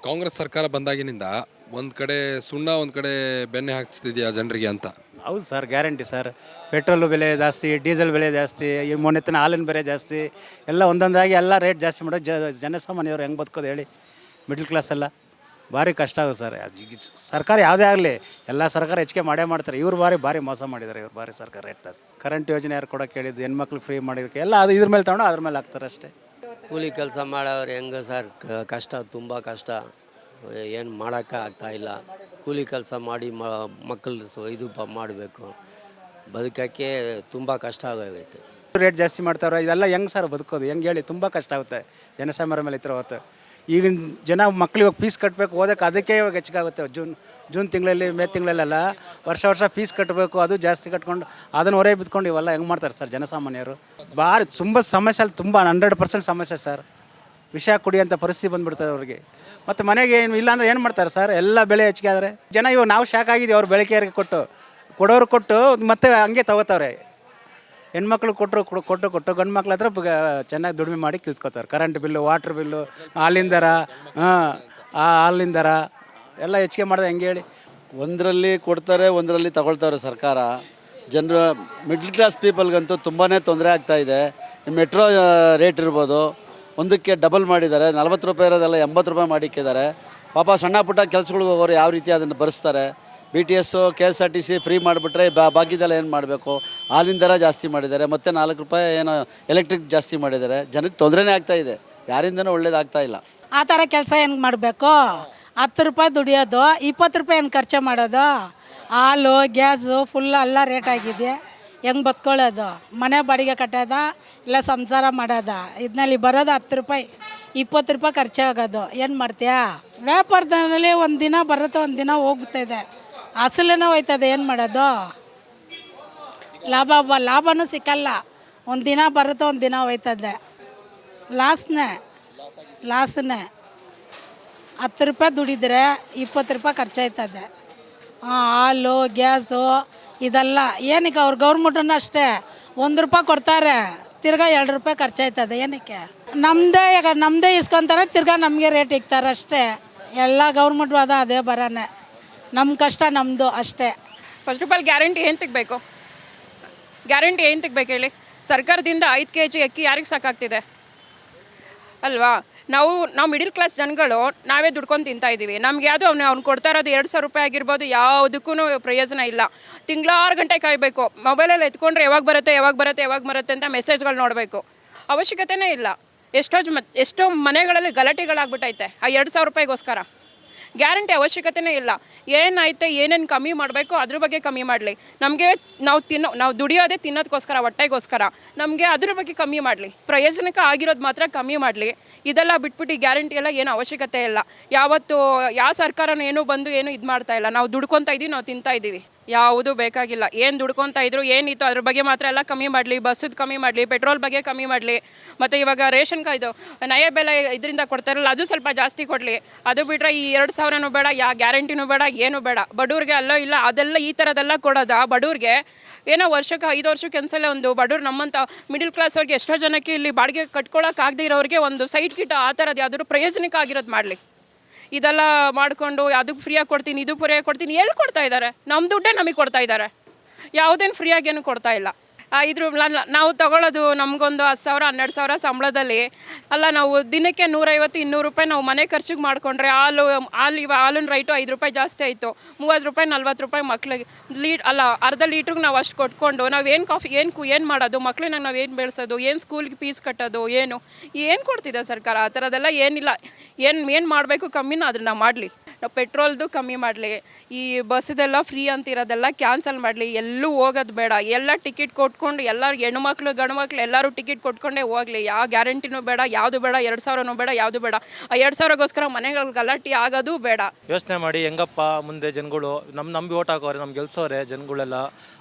ಕಾಂಗ್ರೆಸ್ ಸರ್ಕಾರ ಬಂದಾಗಿನಿಂದ ಒಂದು ಕಡೆ ಸುಣ್ಣ ಒಂದು ಕಡೆ ಬೆಣ್ಣೆ ಹಾಕ್ತಿದೆಯಾ ಜನರಿಗೆ ಅಂತ. ಹೌದು ಸರ್, ಗ್ಯಾರಂಟಿ ಸರ್. ಪೆಟ್ರೋಲು ಬೆಲೆ ಜಾಸ್ತಿ, ಡೀಸೆಲ್ ಬೆಲೆ ಜಾಸ್ತಿ, ಈ ಮೊನ್ನೆತ್ತಿನ ಹಾಲಿನ ಬೆಲೆ ಜಾಸ್ತಿ, ಎಲ್ಲ ಒಂದೊಂದಾಗಿ ಎಲ್ಲ ರೇಟ್ ಜಾಸ್ತಿ ಮಾಡೋದು. ಜನಸಾಮಾನ್ಯರು ಹೆಂಗೆ ಬದುಕೋದು ಹೇಳಿ? ಮಿಡ್ಲ್ ಕ್ಲಾಸ್ ಎಲ್ಲ ಭಾರಿ ಕಷ್ಟ ಆಗುತ್ತೆ ಸರ್. ಸರ್ಕಾರ ಯಾವುದೇ ಆಗಲಿ, ಎಲ್ಲ ಸರ್ಕಾರ ಹೆಚ್ಚಿಗೆ ಮಾಡೇ ಮಾಡ್ತಾರೆ. ಇವ್ರು ಭಾರಿ ಮೋಸ ಮಾಡಿದ್ದಾರೆ. ಇವ್ರು ಭಾರಿ ಸರ್ಕಾರ ರೇಟ್ ಜಾಸ್ತಿ. ಕರೆಂಟ್ ಯೋಜನೆ ಯಾರು ಕೊಡೋಕೆ ಹೇಳಿದ್ದು, ಹೆಣ್ಮಕ್ಳಿಗೆ ಫ್ರೀ ಮಾಡಿದಕ್ಕೆ ಎಲ್ಲ ಅದು ಇದ್ರ ಮೇಲೆ ತಗೊಂಡು ಅದ್ರ ಮೇಲೆ ಹಾಕ್ತಾರೆ ಅಷ್ಟೇ. ಕೂಲಿ ಕೆಲಸ ಮಾಡೋರು ಹೆಂಗೆ ಸರ್, ಕಷ್ಟ, ತುಂಬ ಕಷ್ಟ. ಏನು ಮಾಡೋಕ್ಕೆ ಆಗ್ತಾಯಿಲ್ಲ. ಕೂಲಿ ಕೆಲಸ ಮಾಡಿ ಮಕ್ಕಳು ಇದು ಮಾಡಬೇಕು, ಬದುಕೋಕ್ಕೆ ತುಂಬ ಕಷ್ಟ ಆಗೋಗೈತೆ. ರೇಟ್ ಜಾಸ್ತಿ ಮಾಡ್ತಾರೆ, ಇದೆಲ್ಲ ಹೆಂಗೆ ಸರ್ ಬದುಕೋದು? ಹೆಂಗೆ ಹೇಳಿ? ತುಂಬ ಕಷ್ಟ ಆಗುತ್ತೆ ಜನಸಾಮಾನ್ಯರ ಮೇಲೆ. ಈ ಥರ ಹೊತ್ತು ಈಗಿನ ಜನ ಮಕ್ಳಿಗೆ ಫೀಸ್ ಕಟ್ಟಬೇಕು, ಓದೋಕ್ಕೆ ಅದಕ್ಕೆ ಇವಾಗ ಹೆಚ್ಚಿಗಾಗುತ್ತೆ. ಜೂನ್ ತಿಂಗಳಲ್ಲಿ, ಮೇ ತಿಂಗಳಲ್ಲೆಲ್ಲ ವರ್ಷ ಫೀಸ್ ಕಟ್ಟಬೇಕು, ಅದು ಜಾಸ್ತಿ ಕಟ್ಕೊಂಡು ಅದನ್ನು ಹೊರೆ ಬಿದ್ಕೊಂಡು ಇವೆಲ್ಲ ಹೆಂಗೆ ಮಾಡ್ತಾರೆ ಸರ್ ಜನಸಾಮಾನ್ಯರು? ಭಾರಿ ತುಂಬ ಸಮಸ್ಯೆ, ಅಲ್ಲಿ ತುಂಬ 100% ಸಮಸ್ಯೆ ಸರ್. ವಿಷ ಕುಡಿಯೋಂಥ ಪರಿಸ್ಥಿತಿ ಬಂದುಬಿಡ್ತದೆ ಅವ್ರಿಗೆ. ಮತ್ತು ಮನೆಗೆ ಏನು ಇಲ್ಲಾಂದ್ರೆ ಏನು ಮಾಡ್ತಾರೆ ಸರ್? ಎಲ್ಲ ಬೆಳೆ ಹೆಚ್ಚಿಗೆ ಆದರೆ ಜನ ಇವಾಗ ನಾವು ಶಾಕ್ ಆಗಿದ್ದೀವಿ. ಅವ್ರು ಬೆಳಕೆಯರಿಗೆ ಕೊಡೋರು ಕೊಟ್ಟು ಮತ್ತೆ ಹಂಗೆ ತಗೋತಾವ್ರೆ. ಹೆಣ್ಮಕ್ಳು ಕೊಟ್ಟು ಗಂಡು ಮಕ್ಳ ಹತ್ರ ಚೆನ್ನಾಗಿ ದುಡಿಮೆ ಮಾಡಿ ಕಿಳಿಸ್ಕೊತಾರೆ. ಕರೆಂಟ್ ಬಿಲ್ಲು, ವಾಟ್ರ್ ಬಿಲ್ಲು, ಹಾಲಿನ ದರ, ಹಾಲಿನ ದರ ಎಲ್ಲ ಹೆಚ್ಚಿಗೆ ಮಾಡಿದೆ ಹೆಂಗೆ ಹೇಳಿ? ಒಂದರಲ್ಲಿ ಕೊಡ್ತಾರೆ, ಒಂದರಲ್ಲಿ ತಗೊಳ್ತಾರೆ ಸರ್ಕಾರ. ಜನರು ಮಿಡ್ಲ್ ಕ್ಲಾಸ್ ಪೀಪಲ್ಗಂತೂ ತುಂಬಾ ತೊಂದರೆ ಆಗ್ತಾಯಿದೆ. ಮೆಟ್ರೋ ರೇಟ್ ಇರ್ಬೋದು, ಒಂದಕ್ಕೆ ಡಬಲ್ ಮಾಡಿದ್ದಾರೆ. 40 ರೂಪಾಯಿ ಇರೋದೆಲ್ಲ 80 ರೂಪಾಯಿ ಮಾಡಿಕ್ಕಿದ್ದಾರೆ. ಪಾಪ ಸಣ್ಣ ಪುಟ್ಟ ಕೆಲಸಗಳಿಗೆ ಹೋಗೋರು ಯಾವ ರೀತಿ ಅದನ್ನು ಭರಿಸ್ತಾರೆ? BTS, KSRTC ಫ್ರೀ ಮಾಡಿಬಿಟ್ರೆ ಬಾಕಿದೆಲ್ಲ ಏನು ಮಾಡಬೇಕು? ಹಾಲಿನ ದರ ಜಾಸ್ತಿ ಮಾಡಿದ್ದಾರೆ, ಮತ್ತು 4 ರೂಪಾಯಿ ಏನೋ ಎಲೆಕ್ಟ್ರಿಕ್ ಜಾಸ್ತಿ ಮಾಡಿದ್ದಾರೆ. ಜನಕ್ಕೆ ತೊಂದರೆನೇ ಆಗ್ತಾಯಿದೆ, ಯಾರಿಂದನೂ ಒಳ್ಳೇದಾಗ್ತಾಯಿಲ್ಲ. ಆ ಥರ ಕೆಲಸ ಹೆಂಗೆ ಮಾಡಬೇಕು? 10 ರೂಪಾಯಿ ದುಡಿಯೋದು, 20 ರೂಪಾಯಿ ಏನು ಖರ್ಚು ಮಾಡೋದು? ಹಾಲು, ಗ್ಯಾಸು ಫುಲ್ ಎಲ್ಲ ರೇಟ್ ಆಗಿದೆ. ಹೆಂಗೆ ಬದುಕೊಳ್ಳೋದು? ಮನೆ ಬಾಡಿಗೆ ಕಟ್ಟೋದ, ಇಲ್ಲ ಸಂಸಾರ ಮಾಡೋದ? ಇದನ್ನಲ್ಲಿ ಬರೋದು 10 ರೂಪಾಯಿ, 20 ರೂಪಾಯಿ ಖರ್ಚಾಗೋದು. ಏನು ಮಾಡ್ತೀಯಾ? ವ್ಯಾಪಾರದಲ್ಲಿ ಒಂದು ದಿನ ಬರುತ್ತೆ, ಒಂದು ದಿನ ಹೋಗ್ತಾಯಿದೆ, ಅಸಲೇನೋ ಹೋಯ್ತದೆ. ಏನು ಮಾಡೋದು? ಲಾಭನೂ ಸಿಕ್ಕಲ್ಲ. ಒಂದು ದಿನ ಬರುತ್ತೆ, ಒಂದು ದಿನ ಹೋಯ್ತದೆ. ಲಾಸ್ನೇ 10 ರೂಪಾಯಿ ದುಡಿದ್ರೆ 20 ರೂಪಾಯಿ ಖರ್ಚಾಯ್ತದೆ. ಹಾಲು, ಗ್ಯಾಸು ಇದೆಲ್ಲ ಏನಕ್ಕೆ? ಅವ್ರು ಗೌರ್ಮೆಂಟನ್ನು ಅಷ್ಟೇ 1 ರೂಪಾಯಿ ಕೊಡ್ತಾರೆ, ತಿರ್ಗಾ 2 ರೂಪಾಯಿ ಖರ್ಚಾಯ್ತದೆ. ಏನಕ್ಕೆ? ನಮ್ಮದೇ ಇಸ್ಕೊತಾರೆ, ತಿರ್ಗಾ ನಮಗೆ ರೇಟ್ ಇಕ್ತಾರೆ ಅಷ್ಟೇ. ಎಲ್ಲ ಗೌರ್ಮೆಂಟ್ ಅದೇ ಬರೋನೆ. ನಮ್ಮ ಕಷ್ಟ ನಮ್ಮದು ಅಷ್ಟೇ. ಫಸ್ಟ್ ಆಫ್ ಆಲ್ ಗ್ಯಾರಂಟಿ ಏನು ತೆಗಬೇಕು? ಗ್ಯಾರಂಟಿ ಏನು ತೆಗಬೇಕು ಹೇಳಿ? ಸರ್ಕಾರದಿಂದ 5 kg ಅಕ್ಕಿ ಯಾರಿಗೆ ಸಾಕಾಗ್ತಿದೆ ಅಲ್ವಾ? ನಾವು ಮಿಡಿಲ್ ಕ್ಲಾಸ್ ಜನಗಳು ನಾವೇ ದುಡ್ಕೊಂಡು ತಿಂತಾಯಿದ್ದೀವಿ. ನಮ್ಗೆ ಯಾವುದು ಅವ್ನು ಕೊಡ್ತಾ ಇರೋದು 2,000 ರೂಪಾಯಿ ಆಗಿರ್ಬೋದು, ಯಾವುದಕ್ಕೂ ಪ್ರಯೋಜನ ಇಲ್ಲ. ತಿಂಗಳ 6 ಗಂಟೆ ಕಾಯಬೇಕು. ಮೊಬೈಲಲ್ಲಿ ಎತ್ಕೊಂಡ್ರೆ ಯಾವಾಗ ಬರುತ್ತೆ ಅಂತ ಮೆಸೇಜ್ಗಳು ನೋಡಬೇಕು. ಅವಶ್ಯಕತೆನೇ ಇಲ್ಲ. ಎಷ್ಟೋ ಮನೆಗಳಲ್ಲಿ ಗಲಾಟೆಗಳಾಗ್ಬಿಟ್ಟೈತೆ ಆ 2,000 ರೂಪಾಯಿಗೋಸ್ಕರ. ಗ್ಯಾರಂಟಿ ಅವಶ್ಯಕತೆನೇ ಇಲ್ಲ. ಏನಾಯ್ತು, ಏನೇನು ಕಮ್ಮಿ ಮಾಡಬೇಕು ಅದ್ರ ಬಗ್ಗೆ ಕಮ್ಮಿ ಮಾಡಲಿ. ನಮಗೆ ನಾವು ದುಡಿಯೋದೇ ತಿನ್ನೋದಕ್ಕೋಸ್ಕರ, ಹೊಟ್ಟೆಗೋಸ್ಕರ. ನಮಗೆ ಅದ್ರ ಬಗ್ಗೆ ಕಮ್ಮಿ ಮಾಡಲಿ, ಪ್ರಯೋಜನಕ್ಕೆ ಆಗಿರೋದು ಮಾತ್ರ ಕಮ್ಮಿ ಮಾಡಲಿ. ಇದೆಲ್ಲ ಬಿಟ್ಬಿಟ್ಟು ಗ್ಯಾರಂಟಿ ಎಲ್ಲ ಏನು ಅವಶ್ಯಕತೆ ಇಲ್ಲ. ಯಾವತ್ತು ಯಾವ ಸರ್ಕಾರನೂ ಏನೂ ಬಂದು ಏನು ಇದು ಮಾಡ್ತಾ ಇಲ್ಲ. ನಾವು ದುಡ್ಕೊತಾ ಇದ್ದೀವಿ, ನಾವು ತಿಂತಾ ಇದ್ದೀವಿ. ಯಾವುದೂ ಬೇಕಾಗಿಲ್ಲ. ಏನು ದುಡ್ಕೊತಾ ಇದ್ರು, ಏನಿತ್ತು ಅದ್ರ ಬಗ್ಗೆ ಮಾತ್ರ ಎಲ್ಲ ಕಮ್ಮಿ ಮಾಡಲಿ. ಬಸ್ಸದ್ದು ಕಮ್ಮಿ ಮಾಡಲಿ, ಪೆಟ್ರೋಲ್ ಬಗ್ಗೆ ಕಮ್ಮಿ ಮಾಡಲಿ. ಮತ್ತು ಇವಾಗ ರೇಷನ್ ಇದು ನಯ ಬೆಲೆ ಇದರಿಂದ ಕೊಡ್ತಾರಲ್ಲ, ಅದು ಸ್ವಲ್ಪ ಜಾಸ್ತಿ ಕೊಡಲಿ. ಅದು ಬಿಟ್ಟರೆ ಈ 2,000ನೂ ಬೇಡ, ಗ್ಯಾರಂಟಿನೂ ಬೇಡ, ಏನೂ ಬೇಡ. ಬಡವ್ರಿಗೆ ಅಲ್ಲೋ ಇಲ್ಲ ಅದೆಲ್ಲ ಈ ಥರದ್ದೆಲ್ಲ ಕೊಡೋದ ಬಡವ್ರಿಗೆ? ಏನೋ ವರ್ಷಕ್ಕೆ 5 ವರ್ಷಕ್ಕೆ ಒಂದ್ಸಲ ಒಂದು ಬಡವ್ರು ನಮ್ಮಂಥ ಮಿಡಿಲ್ ಕ್ಲಾಸ್ ಅವ್ರಿಗೆ ಎಷ್ಟೋ ಜನಕ್ಕೆ ಇಲ್ಲಿ ಬಾಡಿಗೆ ಕಟ್ಕೊಳ್ಳೋಕ್ಕಾಗದೇ ಇರೋರಿಗೆ ಒಂದು ಸೈಟ್ ಗಿಟ್ ಆ ಥರದ್ದು ಯಾವ್ದಾದ್ರು ಪ್ರಯೋಜನಕ್ಕೆ ಆಗಿರೋದು ಮಾಡಲಿ. ಇದೆಲ್ಲ ಮಾಡಿಕೊಂಡು ಅದಕ್ಕೆ ಫ್ರೀಯಾಗಿ ಕೊಡ್ತೀನಿ, ಇದು ಫ್ರೀಯಾಗಿ ಕೊಡ್ತೀನಿ, ಎಲ್ಲಿ ಕೊಡ್ತಾ ಇದ್ದಾರೆ? ನಮ್ಮ ದುಡ್ಡೇ ನಮಗೆ ಕೊಡ್ತಾ ಇದ್ದಾರೆ. ಯಾವುದೇನು ಫ್ರೀಯಾಗಿ ಏನು ಕೊಡ್ತಾ ಇಲ್ಲ. ನಾವು ತಗೊಳ್ಳೋದು ನಮಗೊಂದು 10,000 12,000 ಸಂಬಳದಲ್ಲಿ ಅಲ್ಲ. ನಾವು ದಿನಕ್ಕೆ 150-200 ರೂಪಾಯಿ ನಾವು ಮನೆ ಖರ್ಚಿಗೆ ಮಾಡಿಕೊಂಡ್ರೆ ಹಾಲಿನ ರೈಟು 5 ರೂಪಾಯಿ ಜಾಸ್ತಿ ಆಯಿತು. 30 ರೂಪಾಯಿ 40 ರೂಪಾಯಿ ಮಕ್ಳಿಗೆ ಅರ್ಧ ಲೀಟ್ರಿಗೆ ನಾವು ಅಷ್ಟು ಕೊಟ್ಕೊಂಡು ಏನು ಮಾಡೋದು? ಮಕ್ಳನ್ನ ನಾವು ಏನು ಬೆಳೆಸೋದು? ಏನು ಸ್ಕೂಲ್ಗೆ ಫೀಸ್ ಕಟ್ಟೋದು? ಏನು ಕೊಡ್ತಿದೆ ಸರ್ಕಾರ? ಆ ಥರದ್ದೆಲ್ಲ ಏನಿಲ್ಲ. ಏನು ಮಾಡಬೇಕು ಕಮ್ಮಿನ ಅದನ್ನು ಮಾಡಲಿ. ಪೆಟ್ರೋಲ್ದು ಕಮ್ಮಿ ಮಾಡಲಿ. ಈ ಬಸ್ಸದೆಲ್ಲ ಫ್ರೀ ಅಂತಿರೋದೆಲ್ಲ ಕ್ಯಾನ್ಸಲ್ ಮಾಡಲಿ. ಎಲ್ಲೂ ಹೋಗೋದು ಬೇಡ. ಎಲ್ಲ ಟಿಕೆಟ್ ಕೊಟ್ಕೊಂಡು ಎಲ್ಲರೂ ಹೆಣ್ಮಕ್ಳು ಗಂಡು ಮಕ್ಳು ಎಲ್ಲರೂ ಟಿಕೆಟ್ ಕೊಟ್ಕೊಂಡೇ ಹೋಗಲಿ. ಯಾವ ಗ್ಯಾರಂಟಿನೂ ಬೇಡ, ಯಾವುದು ಬೇಡ. 2,000ನೂ ಬೇಡ, ಯಾವುದು ಬೇಡ. ಆ 2,000ಗೋಸ್ಕರ ಮನೆಗಳ ಗಲಾಟೆ ಆಗೋದು ಬೇಡ. ಯೋಚನೆ ಮಾಡಿ ಹೆಂಗಪ್ಪ ಮುಂದೆ ಜನಗಳು ನಂಬಿ ಓಟ್ ಹಾಕೋರೆ, ನಮ್ಗೆ ಗೆಲ್ಸೋರೆ ಜನಗಳೆಲ್ಲ.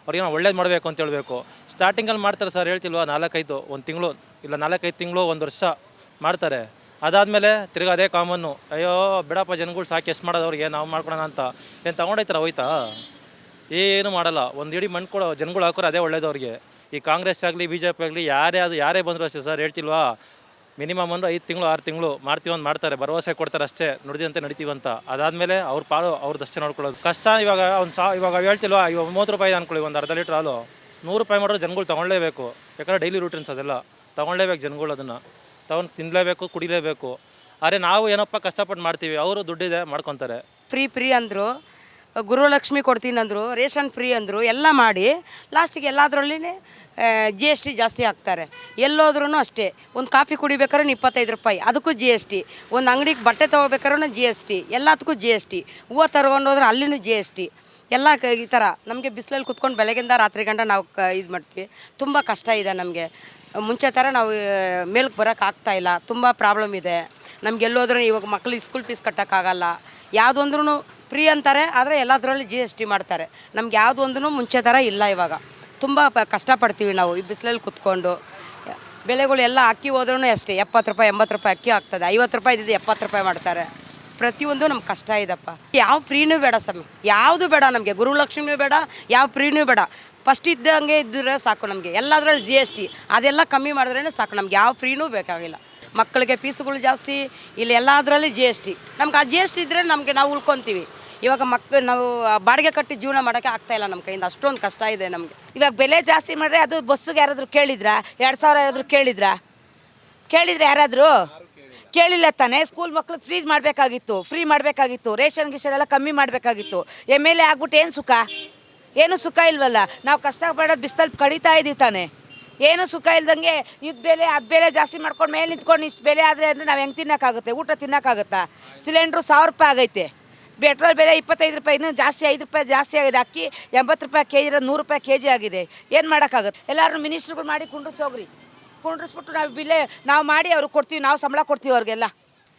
ಅವ್ರಿಗೆ ನಾವು ಒಳ್ಳೇದು ಮಾಡಬೇಕು ಅಂತ ಹೇಳಬೇಕು. ಸ್ಟಾರ್ಟಿಂಗಲ್ಲಿ ಮಾಡ್ತಾರೆ ಸರ್, ಹೇಳ್ತಿಲ್ವಾ? 4-5 ಒಂದು ತಿಂಗಳು ಇಲ್ಲ 4-5 ತಿಂಗಳು 1 ವರ್ಷ ಮಾಡ್ತಾರೆ. ಅದಾದಮೇಲೆ ತಿರ್ಗಿ ಅದೇ ಕಾಮನ್ನು. ಅಯ್ಯೋ ಬಿಡಪ್ಪ, ಜನಗಳು ಸಾಕು, ಎಷ್ಟು ಮಾಡೋದು ಅವ್ರಿಗೆ, ನಾವು ಮಾಡ್ಕೊಳೋಣ ಅಂತ ಏನು ತೊಗೊಂಡೋಯ್ತಾರ? ಹೋಯ್ತಾ? ಏನು ಮಾಡಲ್ಲ. ಒಂದು ಇಡೀ ಮಣ್ಣು ಕೊಡೋ ಜನಗಳು ಹಾಕೋರು ಅದೇ ಒಳ್ಳೇದು ಅವ್ರಿಗೆ. ಈ ಕಾಂಗ್ರೆಸ್ ಆಗಲಿ BJP ಆಗಲಿ ಯಾರೇ ಬಂದರೂ ಅಷ್ಟೇ ಸರ್, ಹೇಳ್ತಿಲ್ವಾ? ಮಿನಿಮಮ್ ಅಂದರೆ 5 ತಿಂಗಳು 6 ತಿಂಗಳು ಮಾಡ್ತೀವಿ ಅಂತ ಮಾಡ್ತಾರೆ, ಭರವಸೆ ಕೊಡ್ತಾರೆ ಅಷ್ಟೇ, ನುಡಿದಂತೆ ನಡಿತೀವಂತ. ಅದಾದಮೇಲೆ ಅವ್ರ ಪಾಲು ಅವ್ರದ್ದಷ್ಟೇ ನೋಡ್ಕೊಳ್ಳೋದು ಕಷ್ಟ. ಇವಾಗ ಇವಾಗ ಹೇಳ್ತಿಲ್ವಾ, ಇವಾಗ 30 ರೂಪಾಯಿ ಅಂದ್ಕೊಳ್ಳಿ ಒಂದು ಅರ್ಧ ಲೀಟ್ರ್ ಹಾಲು, 100 ರೂಪಾಯಿ ಮಾಡಿದ್ರೆ ಜನಗಳು ತೊಗೊಳ್ಳೇಬೇಕು. ಯಾಕಂದರೆ ಡೈಲಿ ರೂಟೀನ್ಸ್ ಅದೆಲ್ಲ ತೊಗೊಳ್ಳೇಬೇಕು, ಜನಗಳು ಅದನ್ನು ತೊಗೊಂಡು ತಿನ್ನಲೇಬೇಕು, ಕುಡಿಲೇಬೇಕು. ಆದರೆ ನಾವು ಏನಪ್ಪ ಕಷ್ಟಪಟ್ಟು ಮಾಡ್ತೀವಿ, ಅವರು ದುಡ್ಡಿದೆ ಮಾಡ್ಕೊತಾರೆ. ಫ್ರೀ ಅಂದರು, ಗೃಹಲಕ್ಷ್ಮಿ ಕೊಡ್ತೀನಿ ಅಂದರು, ರೇಷನ್ ಫ್ರೀ ಅಂದರು, ಎಲ್ಲ ಮಾಡಿ ಲಾಸ್ಟಿಗೆ ಎಲ್ಲದರಲ್ಲಿ GST ಜಾಸ್ತಿ ಹಾಕ್ತಾರೆ. ಎಲ್ಲೋದ್ರೂ ಅಷ್ಟೇ, ಒಂದು ಕಾಫಿ ಕುಡಿಬೇಕಾದ್ರೆ 25 ರೂಪಾಯಿ, ಅದಕ್ಕೂ GST. ಒಂದು ಅಂಗಡಿಗೆ ಬಟ್ಟೆ ತೊಗೊಳ್ಬೇಕಾದ್ರೂ GST, ಎಲ್ಲದಕ್ಕೂ GST. ಹೂವು ತಗೊಂಡೋದ್ರೆ ಅಲ್ಲಿನೂ GST. ಎಲ್ಲ ಈ ಥರ ನಮಗೆ ಬಿಸಿಲಲ್ಲಿ ಕುತ್ಕೊಂಡು ಬೆಳಗಿಂದ ರಾತ್ರಿ ಗಂಟ ನಾವು ಇದು ಮಾಡ್ತೀವಿ. ತುಂಬ ಕಷ್ಟ ಇದೆ ನಮಗೆ. ಮುಂಚೆ ಥರ ನಾವು ಮೇಲಕ್ಕೆ ಬರೋಕ್ಕಾಗ್ತಾಯಿಲ್ಲ, ತುಂಬ ಪ್ರಾಬ್ಲಮ್ ಇದೆ ನಮ್ಗೆ. ಎಲ್ಲೋದ್ರೂ ಇವಾಗ ಮಕ್ಳಿಗೆ ಸ್ಕೂಲ್ ಫೀಸ್ ಕಟ್ಟೋಕ್ಕಾಗಲ್ಲ. ಯಾವುದೊಂದ್ರೂ ಫ್ರೀ ಅಂತಾರೆ, ಆದರೆ ಎಲ್ಲದರಲ್ಲಿ GST ಮಾಡ್ತಾರೆ. ನಮ್ಗೆ ಯಾವುದೊಂದೂ ಮುಂಚೆ ಥರ ಇಲ್ಲ. ಇವಾಗ ತುಂಬ ಕಷ್ಟಪಡ್ತೀವಿ ನಾವು ಈ ಬಿಸಿಲಲ್ಲಿ ಕುತ್ಕೊಂಡು. ಬೆಳೆಗಳು ಎಲ್ಲ ಅಕ್ಕಿ ಹೋದ್ರೂ ಅಷ್ಟೇ, 70 ರೂಪಾಯಿ 80 ರೂಪಾಯಿ ಅಕ್ಕಿ ಆಗ್ತದೆ, 50 ರೂಪಾಯಿ ಇದ್ದಿದ್ದು 70 ರೂಪಾಯಿ ಮಾಡ್ತಾರೆ. ಪ್ರತಿಯೊಂದು ನಮ್ಗೆ ಕಷ್ಟ ಇದೆಪ್ಪ. ಯಾವ ಫ್ರೀನೂ ಬೇಡ ಸ್ವಾಮಿ, ಯಾವುದು ಬೇಡ ನಮಗೆ. ಗೃಹಲಕ್ಷ್ಮಿನೂ ಬೇಡ, ಯಾವ ಫ್ರೀನೂ ಬೇಡ. ಫಸ್ಟ್ ಇದ್ದಂಗೆ ಇದ್ದರೆ ಸಾಕು ನಮಗೆ. ಎಲ್ಲದರಲ್ಲಿ GST ಅದೆಲ್ಲ ಕಮ್ಮಿ ಮಾಡಿದ್ರೇ ಸಾಕು, ನಮ್ಗೆ ಯಾವ ಫ್ರೀನೂ ಬೇಕಾಗಿಲ್ಲ. ಮಕ್ಕಳಿಗೆ ಫೀಸುಗಳು ಜಾಸ್ತಿ, ಇಲ್ಲಿ ಎಲ್ಲದರಲ್ಲಿ GST. ನಮ್ಗೆ ಆ GST ಇದ್ದರೆ ನಮಗೆ ನಾವು ಉಳ್ಕೊತೀವಿ. ಇವಾಗ ನಾವು ಬಾಡಿಗೆ ಕಟ್ಟಿ ಜೀವನ ಮಾಡೋಕ್ಕೆ ಆಗ್ತಾಯಿಲ್ಲ ನಮ್ಮ ಕೈಯಿಂದ, ಅಷ್ಟೊಂದು ಕಷ್ಟ ಇದೆ ನಮಗೆ. ಇವಾಗ ಬೆಲೆ ಜಾಸ್ತಿ ಮಾಡಿದ್ರೆ ಅದು ಬಸ್ಸಿಗೆ ಯಾರಾದರೂ ಕೇಳಿದ್ರಾ? 2000 ಯಾರಾದರೂ ಕೇಳಿದ್ರೆ ಯಾರಾದರೂ ಕೇಳಿಲ್ಲ ತಾನೇ. ಸ್ಕೂಲ್ ಮಕ್ಳಿಗೆ ಫ್ರೀ ಮಾಡಬೇಕಾಗಿತ್ತು. ರೇಷನ್ ಗಿಷನ್ ಎಲ್ಲ ಕಮ್ಮಿ ಮಾಡಬೇಕಾಗಿತ್ತು. MLA ಆಗ್ಬಿಟ್ಟು ಏನು ಸುಖ? ಏನು ಸುಖ ಇಲ್ವಲ್ಲ. ನಾವು ಕಷ್ಟಪಡೋದು ಬಿಸ್ತಲ್ಲಿ ಕಡಿತಾ ಇದ್ದೀವಿ ತಾನೇ. ಏನು ಸುಖ ಇಲ್ದಂಗೆ ಇದು ಬೆಲೆ ಅದು ಬೆಲೆ ಜಾಸ್ತಿ ಮಾಡ್ಕೊಂಡು ಮೇಲೆ ನಿಂತ್ಕೊಂಡು ಇಷ್ಟು ಬೆಲೆ ಆದರೆ ಅಂದರೆ ನಾವು ಹೆಂಗೆ ತಿನ್ನೋಕ್ಕಾಗುತ್ತೆ? ಊಟ ತಿನ್ನೋಕ್ಕಾಗುತ್ತಾ? ಸಿಲಿಂಡ್ರು 1000 ರೂಪಾಯಿ ಆಗೈತೆ. ಪೆಟ್ರೋಲ್ ಬೆಲೆ 25 ರೂಪಾಯಿ, ಇನ್ನೂ ಜಾಸ್ತಿ 5 ರೂಪಾಯಿ ಜಾಸ್ತಿ ಆಗಿದೆ. ಅಕ್ಕಿ 80 ರೂಪಾಯಿ ಕೆಜಿ ಇರೋದು 100 ರೂಪಾಯಿ ಕೆಜಿ ಆಗಿದೆ. ಏನು ಮಾಡೋಕ್ಕಾಗುತ್ತೆ? ಎಲ್ಲರೂ ಮಿನಿಸ್ಟ್ರುಗಳು ಮಾಡಿ ಕುಂಡ್ರಿಸೋಗ್ರಿ. ಕುಂಡ್ರಿಸ್ಬಿಟ್ಟು ನಾವು ಮಾಡಿ ಅವ್ರಿಗೆ ಕೊಡ್ತೀವಿ, ನಾವು ಸಂಬಳ ಕೊಡ್ತೀವಿ ಅವ್ರಿಗೆಲ್ಲ.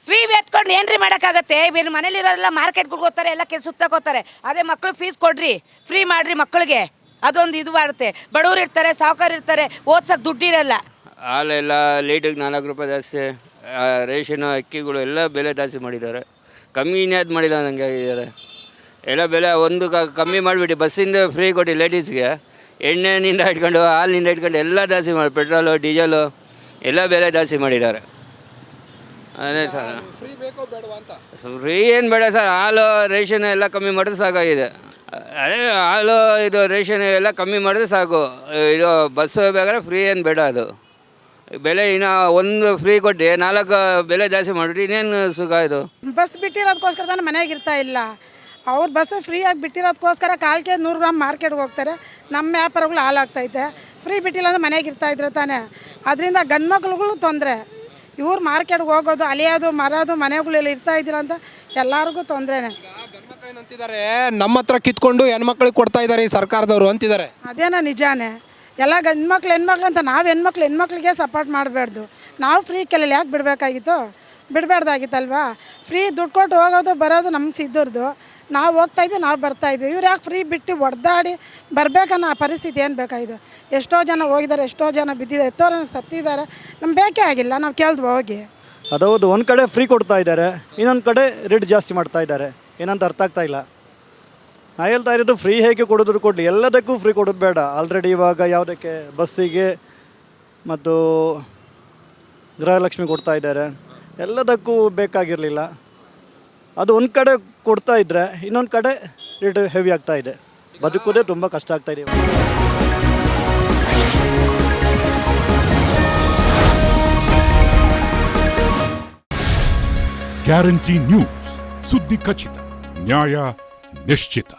ಫ್ರೀ ಎತ್ಕೊಂಡು ಏನ್ರಿ ಮಾಡೋಕ್ಕಾಗತ್ತೆ? ಬೇರೆ ಮನೇಲಿರೋರೆಲ್ಲ ಮಾರ್ಕೆಟ್ಗೆ ಹೋಗ್ತಾರೆ, ಎಲ್ಲ ಕೆಲಸ ಸುತ್ತಕೋತಾರೆ. ಅದೇ ಮಕ್ಳು ಫೀಸ್ ಕೊಡ್ರಿ, ಫ್ರೀ ಮಾಡಿರಿ ಮಕ್ಕಳಿಗೆ. ಅದೊಂದು ಇದು ಬರುತ್ತೆ. ಬಡವ್ರು ಇರ್ತಾರೆ, ಸಾವುಕಾರ ಇರ್ತಾರೆ, ಓದ್ಸೋಕ್ಕೆ ದುಡ್ಡಿರಲ್ಲ. ಹಾಲೆಲ್ಲ ಲೀಟಿಗೆ 4 ರೂಪಾಯಿ ಜಾಸ್ತಿ, ರೇಷನು ಅಕ್ಕಿಗಳು ಎಲ್ಲ ಬೆಲೆ ಜಾಸ್ತಿ ಮಾಡಿದ್ದಾರೆ. ಕಮ್ಮಿ ಇನ್ಯಾವ್ದು ಮಾಡಿದ ನನಗೆ ಆಗಿದ್ದಾರೆ ಎಲ್ಲ ಬೆಲೆ. ಒಂದು ಕಮ್ಮಿ ಮಾಡಿಬಿಟ್ಟು ಬಸ್ಸಿಂದ ಫ್ರೀ ಕೊಟ್ಟು ಲೇಡೀಸ್ಗೆ, ಎಣ್ಣೆನಿಂದ ಇಟ್ಕೊಂಡು ಹಾಲಿನಿಂದ ಇಟ್ಕೊಂಡು ಎಲ್ಲ ಜಾಸ್ತಿ ಮಾಡಿ, ಪೆಟ್ರೋಲು ಡೀಸೆಲು ಎಲ್ಲ ಬೆಲೆ ಜಾಸ್ತಿ ಮಾಡಿದ್ದಾರೆ. ಅದೇ ಸರ್, ಫ್ರೀ ಏನು ಬೇಡ ಸರ್. ಹಾಲು ರೇಷನ್ ಎಲ್ಲ ಕಮ್ಮಿ ಮಾಡಿದ್ರೆ ಸಾಕಾಗಿದೆ. ಅದೇ ಹಾಲು ಇದು ರೇಷನ್ ಎಲ್ಲ ಕಮ್ಮಿ ಮಾಡಿದ್ರೆ ಸಾಕು. ಇದು ಬಸ್ ಬೇಕಾದ್ರೆ ಫ್ರೀ ಏನು ಬೇಡ. ಅದು ಬೆಲೆ ಇನ್ನು ಒಂದು ಫ್ರೀ ಕೊಟ್ಟು 4 ಬೆಲೆ ಜಾಸ್ತಿ ಮಾಡಿಬಿಟ್ಟು ಇನ್ನೇನು ಸುಖ ಇದು. ಬಸ್ ಬಿಟ್ಟಿರೋದಕ್ಕೋಸ್ಕರ ತಾನೇ ಮನೆಯಾಗ ಇರ್ತಾ ಇಲ್ಲ. ಅವ್ರು ಬಸ್ ಫ್ರೀಯಾಗಿ ಬಿಟ್ಟಿರೋದಕ್ಕೋಸ್ಕರ 1/4 ಕೆಜಿ 100 ಗ್ರಾಮ್ ಮಾರ್ಕೆಟ್ಗೆ ಹೋಗ್ತಾರೆ. ನಮ್ಮ ವ್ಯಾಪಾರಗಳು ಹಾಳಾಗ್ತೈತೆ. ಫ್ರೀ ಬಿಟ್ಟಿಲ್ಲ ಅಂದರೆ ಮನೆಯಾಗ ಇರ್ತಾಯಿದ್ರೆ ತಾನೇ. ಅದರಿಂದ ಗಂಡು ಮಕ್ಳುಗಳು ತೊಂದರೆ. ಇವ್ರು ಮಾರ್ಕೆಟ್ಗೆ ಹೋಗೋದು, ಅಲಿಯೋದು, ಮರೋದು, ಮನೆಗಳೆಲ್ಲ ಇರ್ತಾ ಇದ್ದೀರ ಅಂತ ಎಲ್ಲರಿಗೂ ತೊಂದರೆನೇ. ಅಂತಿದ್ದಾರೆ, ನಮ್ಮ ಹತ್ರ ಕಿತ್ಕೊಂಡು ಹೆಣ್ಮಕ್ಳಿಗೆ ಕೊಡ್ತಾ ಇದ್ದಾರೆ ಈ ಸರ್ಕಾರದವರು ಅಂತಿದ್ದಾರೆ. ಅದೇನೋ ನಿಜಾನೇ. ಎಲ್ಲ ಹೆಣ್ಮಕ್ಳು ಅಂತ ನಾವು ಹೆಣ್ಮಕ್ಳಿಗೆ ಸಪೋರ್ಟ್ ಮಾಡಬಾರ್ದು. ನಾವು ಫ್ರೀ ಕೆಲಲ್ಲಿ ಯಾಕೆ ಬಿಡಬೇಕಾಗಿತ್ತು? ಬಿಡಬಾರ್ದಾಗಿತ್ತಲ್ವಾ? ಫ್ರೀ ದುಡ್ಡು ಕೊಟ್ಟು ಹೋಗೋದು ಬರೋದು ನಮ್ಮ ಸಿದ್ದರ್ದು. ನಾವು ಹೋಗ್ತಾಯಿದ್ವಿ, ನಾವು ಬರ್ತಾಯಿದ್ವಿ. ಇವ್ರು ಯಾಕೆ ಫ್ರೀ ಬಿಟ್ಟು ಹೊಡೆದಾಡಿ ಬರಬೇಕನ್ನೋ ಆ ಪರಿಸ್ಥಿತಿ ಏನು ಬೇಕಾಗಿದ್ದು? ಎಷ್ಟೋ ಜನ ಹೋಗಿದ್ದಾರೆ, ಎಷ್ಟೋ ಜನ ಬಿದ್ದಿದ್ದಾರೆ, ಎಷ್ಟೋ ಜನ ಸತ್ತಿದ್ದಾರೆ. ನಮ್ಗೆ ಬೇಕೇ ಆಗಿಲ್ಲ, ನಾವು ಕೇಳಿದ್ವಿ ಹೋಗಿ. ಅದೌದು, ಒಂದು ಕಡೆ ಫ್ರೀ ಕೊಡ್ತಾ ಇದ್ದಾರೆ, ಇನ್ನೊಂದು ಕಡೆ ರೇಟ್ ಜಾಸ್ತಿ ಮಾಡ್ತಾ ಇದ್ದಾರೆ. ಏನಂತ ಅರ್ಥ ಆಗ್ತಾ ಇಲ್ಲ. ನಾ ಹೇಳ್ತಾ ಇರೋದು ಫ್ರೀ ಹೇಗೆ ಕೊಡೋದ್ರು ಕೊಡಲಿ, ಎಲ್ಲದಕ್ಕೂ ಫ್ರೀ ಕೊಡೋದು ಬೇಡ. ಆಲ್ರೆಡಿ ಇವಾಗ ಯಾವುದಕ್ಕೆ ಬಸ್ಸಿಗೆ ಮತ್ತು ಗೃಹಲಕ್ಷ್ಮಿ ಕೊಡ್ತಾ ಇದ್ದಾರೆ, ಎಲ್ಲದಕ್ಕೂ ಬೇಕಾಗಿರಲಿಲ್ಲ. ಅದು ಒಂದು ಕಡೆ ಕೊಡ್ತಾ ಇದ್ದರೆ ಇನ್ನೊಂದು ಕಡೆ ರೇಟ್ ಹೆವಿ ಆಗ್ತಾ ಇದೆ. ಬದುಕೋದೇ ತುಂಬ ಕಷ್ಟ ಆಗ್ತಾ ಇದೆ. ಗ್ಯಾರಂಟಿ ನ್ಯೂಸ್, ಸುದ್ದಿ ಖಚಿತ, ನ್ಯಾಯ ನಿಶ್ಚಿತ.